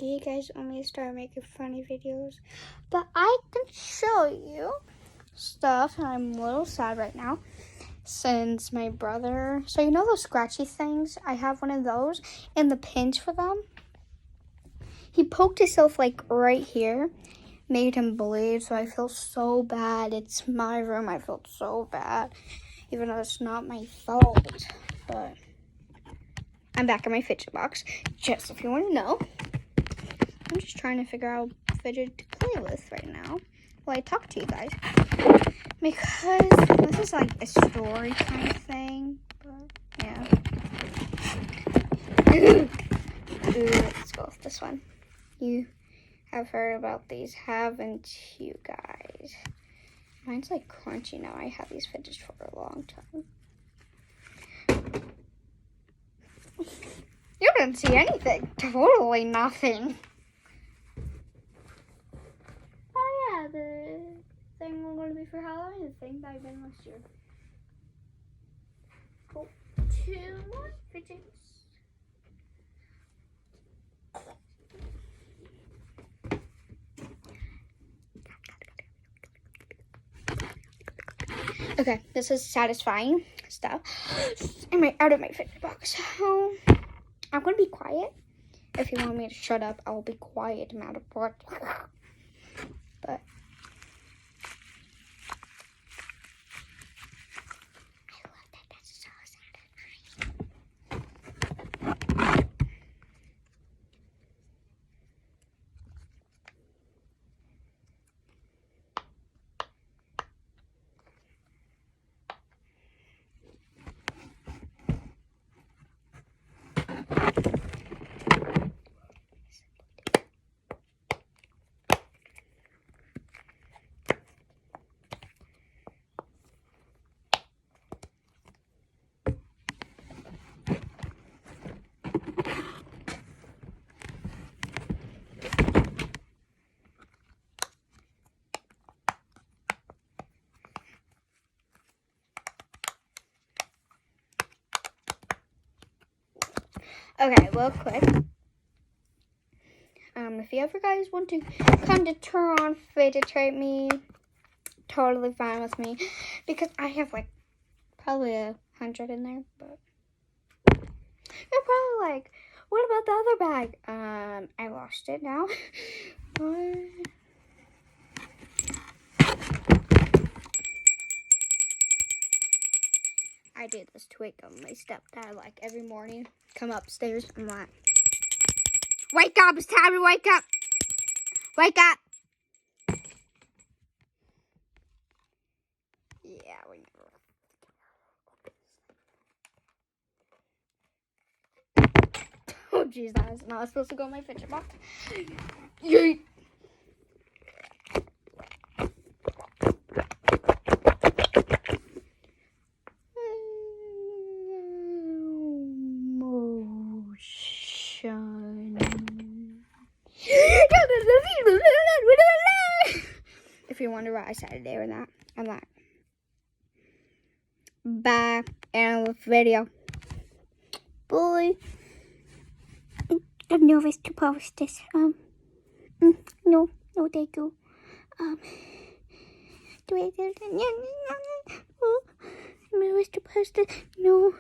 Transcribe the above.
do you guys want me to start making funny videos? But I can show you stuff, and I'm a little sad right now since my brother, so you know those scratchy things? I have one of those, and the pins for them, he poked himself like right here, made him bleed, so I feel so bad. It's my room, I felt so bad, even though it's not my fault. But I'm back in my fidget box, just if you want to know. I'm just trying to figure out fidget to play with right now while I talk to you guys, because this is like a story kind of thing. But yeah. Let's go with this one. You have heard about these, haven't you guys? Mine's like crunchy now. I had these fidgets for a long time. You didn't see anything. Totally nothing. Oh yeah, the thing we're going to be for Halloween, the thing that I did last year. Cool. 2 more fidgets. Okay, this is satisfying stuff. I'm out of my fidget box. So I'm gonna be quiet. If you want me to shut up, I'll be quiet. I'm out of breath. But I love that. That's so satisfying. Okay, real quick. If you ever guys want to come to turn on fidget trade me, totally fine with me, because I have like probably 100 in there. But you're probably like, what about the other bag? I lost it now. I do this to wake up my stepdad like every morning. Come upstairs, I'm like, wake up, it's time to wake up. Wake up. Yeah, we never. Oh jeez, that is not supposed to go in my fidget box. Yeet. If you wonder why I said it or not, I'm not. Bye, and with video. Bye. I'm nervous to post this. No, thank you. Do I do that? I'm nervous to post it. No.